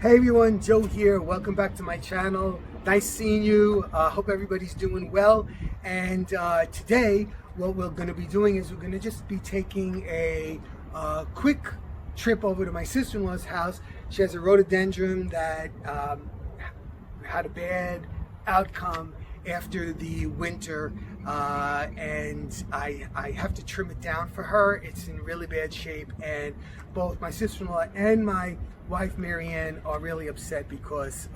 Hey everyone, Joe here. Welcome back to my channel. Nice seeing you. Hope everybody's doing well. And today, what we're going to be doing is we're going to just be taking a quick trip over to my sister-in-law's house. She has a rhododendron that had a bad outcome after the winter, and I have to trim it down for her. It's in really bad shape, and both my sister-in-law and my wife Marianne are really upset because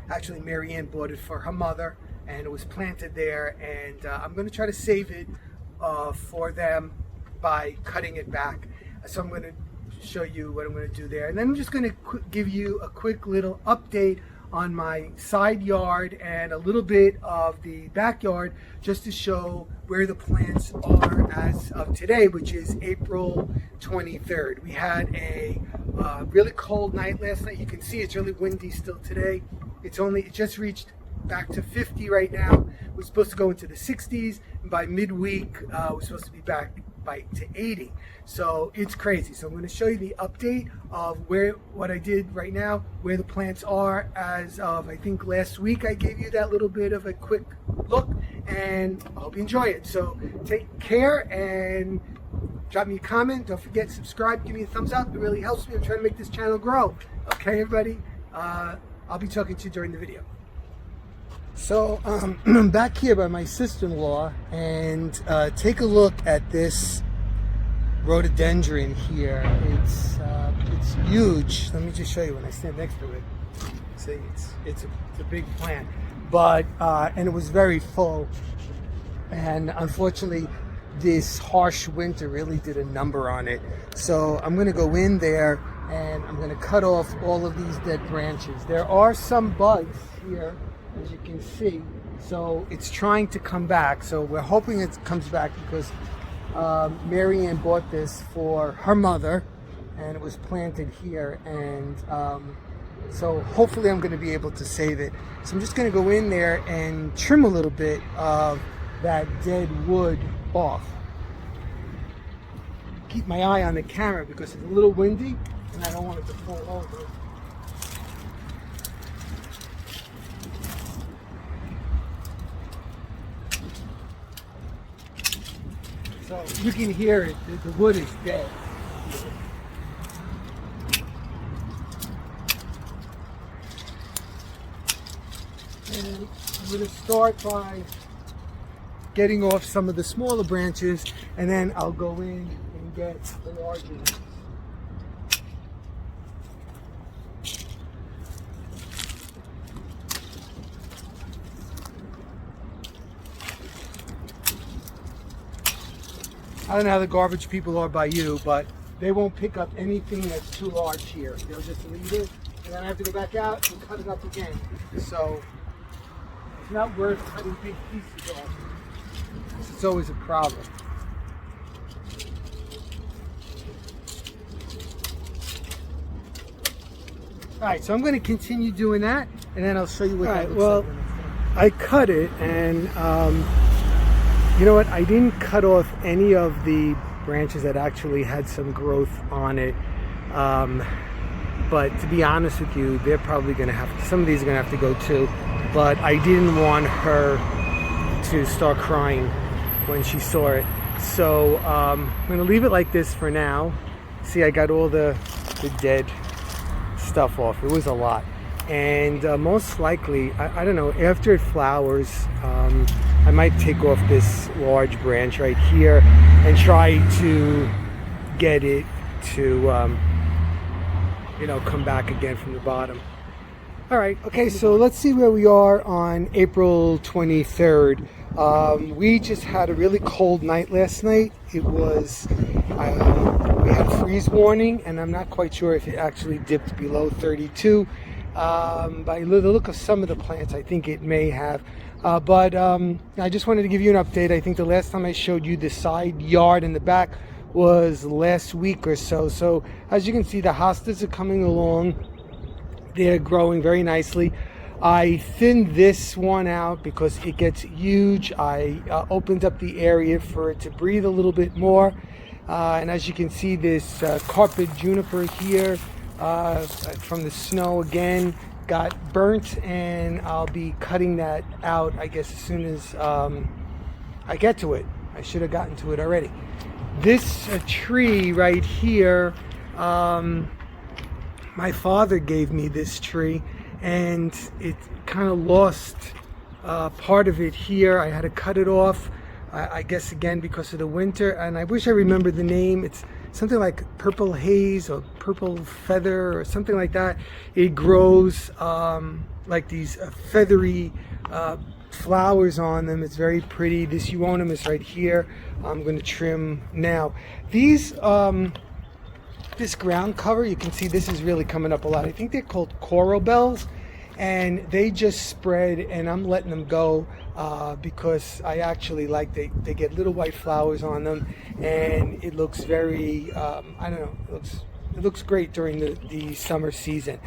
actually Marianne bought it for her mother and it was planted there, and I'm going to try to save it for them by cutting it back. So I'm going to show you what I'm going to do there, and then I'm just going to give you a quick little update on my side yard and a little bit of the backyard, just to show where the plants are as of today, which is April 23rd. We had a really cold night last night. You can see it's really windy still today. It just reached back to 50 right now. We're supposed to go into the 60s, and by midweek we're supposed to be back to 80. So it's crazy. So I'm going to show you the update of what I did right now, where the plants are as of, I think last week I gave you that little bit of a quick look, and I hope you enjoy it. So take care and drop me a comment. Don't forget, subscribe, give me a thumbs up. It really helps me. I'm trying to make this channel grow. Okay, everybody? I'll be talking to you during the video. So I'm back here by my sister-in-law, and take a look at this rhododendron here. It's huge. Let me just show you when I stand next to it. See, it's a big plant, but and it was very full. And unfortunately, this harsh winter really did a number on it. So I'm going to go in there and I'm going to cut off all of these dead branches. There are some buds here, as you can see, so it's trying to come back. So we're hoping it comes back because Marianne bought this for her mother, and it was planted here, and so hopefully I'm going to be able to save it. So I'm just going to go in there and trim a little bit of that dead wood off. Keep my eye on the camera because it's a little windy and I don't want it to fall over. So you can hear it, the wood is dead. And I'm going to start by getting off some of the smaller branches, and then I'll go in and get the larger ones. I don't know how the garbage people are by you, but they won't pick up anything that's too large here. They'll just leave it, and then I have to go back out and cut it up again. So it's not worth cutting big pieces off. It's always a problem. Alright, so I'm going to continue doing that, and then I'll show you what that looks like. I cut it, and you know what? I didn't cut off any of the branches that actually had some growth on it. But to be honest with you, they're probably going to have to, some of these are going to have to go too. But I didn't want her to start crying when she saw it. So I'm going to leave it like this for now. See, I got all the dead stuff off. It was a lot. And most likely, I don't know, after it flowers, I might take off this large branch right here and try to get it to, you know, come back again from the bottom. All right, okay, so let's see where we are on April 23rd. We just had a really cold night last night. It was, we had a freeze warning, and I'm not quite sure if it actually dipped below 32. By the look of some of the plants, I think it may have. But I just wanted to give you an update. I think the last time I showed you the side yard in the back was last week or so. So as you can see, the hostas are coming along. They're growing very nicely. I thinned this one out because it gets huge. I opened up the area for it to breathe a little bit more. And as you can see, this carpet juniper here from the snow again, got burnt, and I'll be cutting that out, I guess, as soon as I get to it. I should have gotten to it already. This tree right here, my father gave me this tree, and it kind of lost part of it here. I had to cut it off, I guess again because of the winter, and I wish I remembered the name. It's something like purple haze or purple feather or something like that. It grows like these feathery flowers on them. It's very pretty. This euonymus right here, I'm going to trim now. These this ground cover, you can see this is really coming up a lot. I think they're called coral bells, and they just spread, and I'm letting them go because I actually like they get little white flowers on them, and it looks very I don't know, it looks great during the summer season.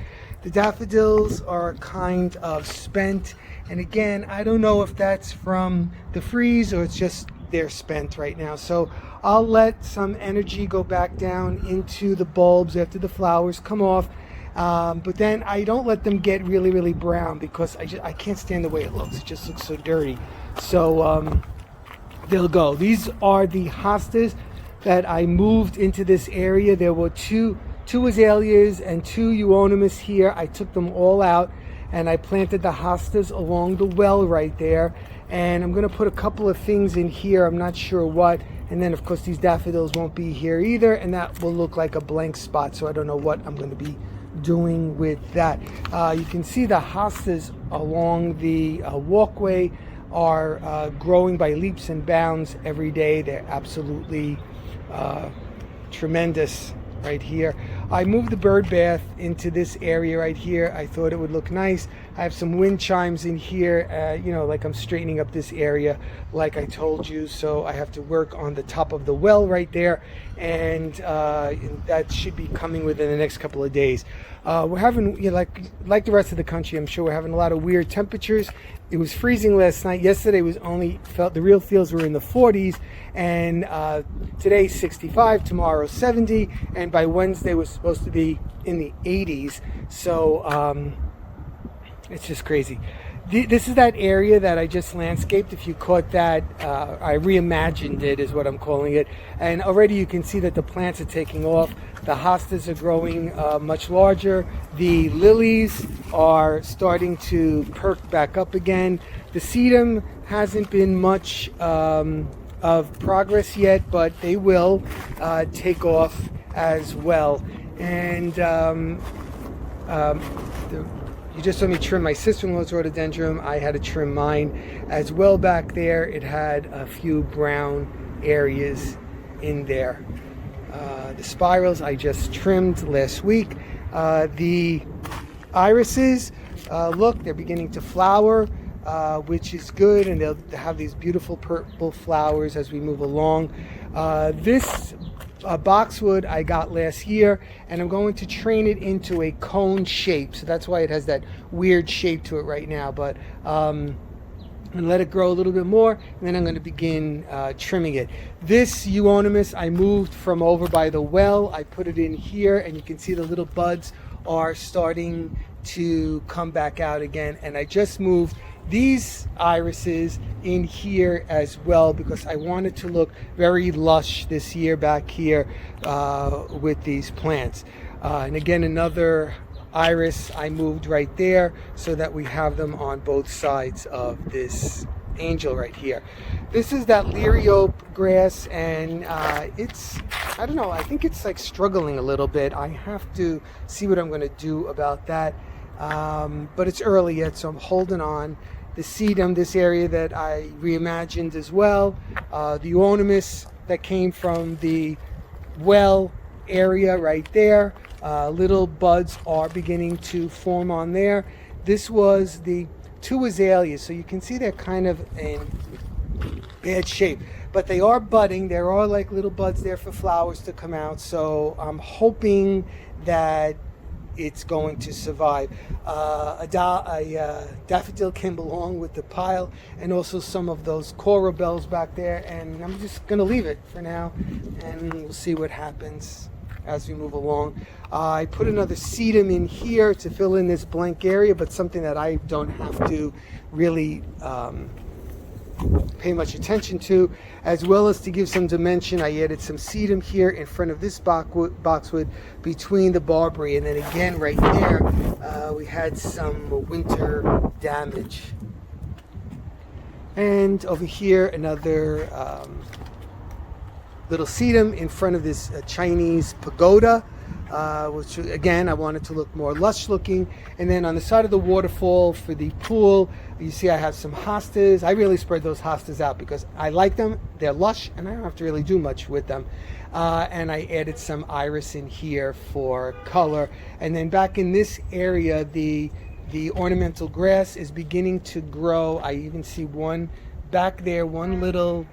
The daffodils are kind of spent, and again, I don't know if that's from the freeze or it's just they're spent right now. So I'll let some energy go back down into the bulbs after the flowers come off. But then I don't let them get really, really brown because I can't stand the way it looks. It just looks so dirty. So they'll go. These are the hostas that I moved into this area. There were two azaleas and two euonymus here. I took them all out, and I planted the hostas along the well right there. And I'm going to put a couple of things in here. I'm not sure what. And then, of course, these daffodils won't be here either, and that will look like a blank spot. So I don't know what I'm going to be doing with that. You can see the hostas along the walkway are growing by leaps and bounds every day. They're absolutely tremendous right here. I moved the bird bath into this area right here. I thought it would look nice. I have some wind chimes in here, you know, like I'm straightening up this area like I told you. So I have to work on the top of the well right there, and that should be coming within the next couple of days. We're having, you know, like the rest of the country, I'm sure we're having a lot of weird temperatures. It was freezing last night. Yesterday was the real feels were in the 40s, and today 65, tomorrow 70, and by Wednesday was supposed to be in the 80s. So it's just crazy. This is that area that I just landscaped. If you caught that, I reimagined it is what I'm calling it. And already you can see that the plants are taking off. The hostas are growing much larger. The lilies are starting to perk back up again. The sedum hasn't been much of progress yet, but they will take off as well. And you just saw me trim my sister-in-law's rhododendron. I had to trim mine as well back there. It had a few brown areas in there. The spirals I just trimmed last week. The irises, look, they're beginning to flower, which is good, and they'll have these beautiful purple flowers as we move along. This boxwood I got last year, and I'm going to train it into a cone shape, so that's why it has that weird shape to it right now. But and let it grow a little bit more, and then I'm going to begin trimming it. This euonymus I moved from over by the well. I put it in here, and you can see the little buds are starting to come back out again. And I just moved these irises in here as well because I wanted to look very lush this year back here with these plants. And again, another iris I moved right there so that we have them on both sides of this angel right here. This is that liriope grass, and it's, I don't know, I think it's like struggling a little bit. I have to see what I'm going to do about that, but it's early yet, so I'm holding on. The sedum, this area that I reimagined as well, the euonymus that came from the well area right there. Little buds are beginning to form on there. This was the two azaleas, so you can see they're kind of in bad shape, but they are budding. There are like little buds there for flowers to come out, so I'm hoping that it's going to survive. A daffodil came along with the pile, and also some of those coral bells back there, and I'm just gonna leave it for now, and we'll see what happens as we move along. I put another sedum in here to fill in this blank area, but something that I don't have to really pay much attention to, as well as to give some dimension. I added some sedum here in front of this boxwood between the barberry, and then again right there we had some winter damage. And over here another little sedum in front of this Chinese pagoda, which again I wanted to look more lush looking. And then on the side of the waterfall for the pool, you see I have some hostas. I really spread those hostas out because I like them. They're lush and I don't have to really do much with them. And I added some iris in here for color. And then back in this area, the ornamental grass is beginning to grow. I even see one back there, one little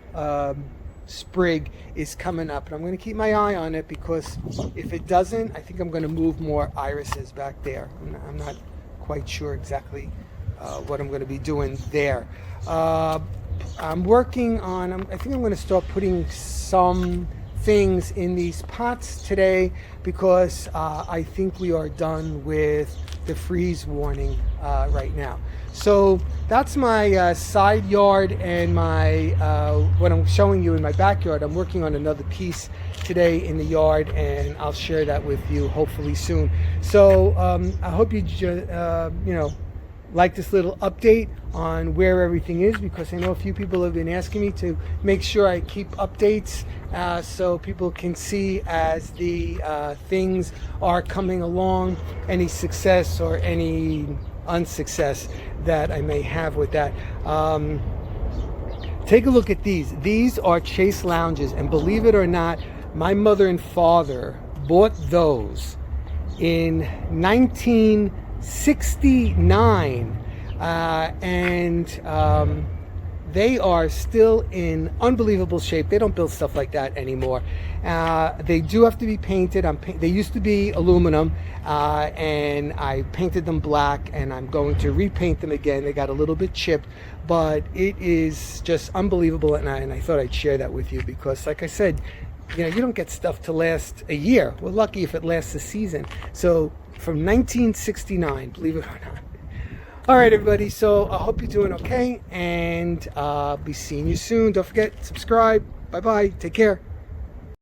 sprig is coming up, and I'm going to keep my eye on it, because if it doesn't, I think I'm going to move more irises back there. I'm not quite sure exactly what I'm going to be doing there. I'm working on, I think I'm going to start putting some things in these pots today, because I think we are done with the freeze warning right now. So that's my side yard and my what I'm showing you in my backyard. I'm working on another piece today in the yard, and I'll share that with you hopefully soon. So I hope you like this little update on where everything is, because I know a few people have been asking me to make sure I keep updates so people can see as the things are coming along, any success or any unsuccess that I may have with that. Take a look at these. These are chase lounges, and believe it or not, my mother and father bought those in 1969, and they are still in unbelievable shape. They don't build stuff like that anymore. They do have to be painted. They used to be aluminum, and I painted them black, and I'm going to repaint them again. They got a little bit chipped, but it is just unbelievable, and I thought I'd share that with you, because like I said, you don't get stuff to last a year. We're lucky if it lasts a season. So from 1969, believe it or not. All right, everybody, so I hope you're doing okay, and I'll be seeing you soon. Don't forget, subscribe. Bye-bye. Take care.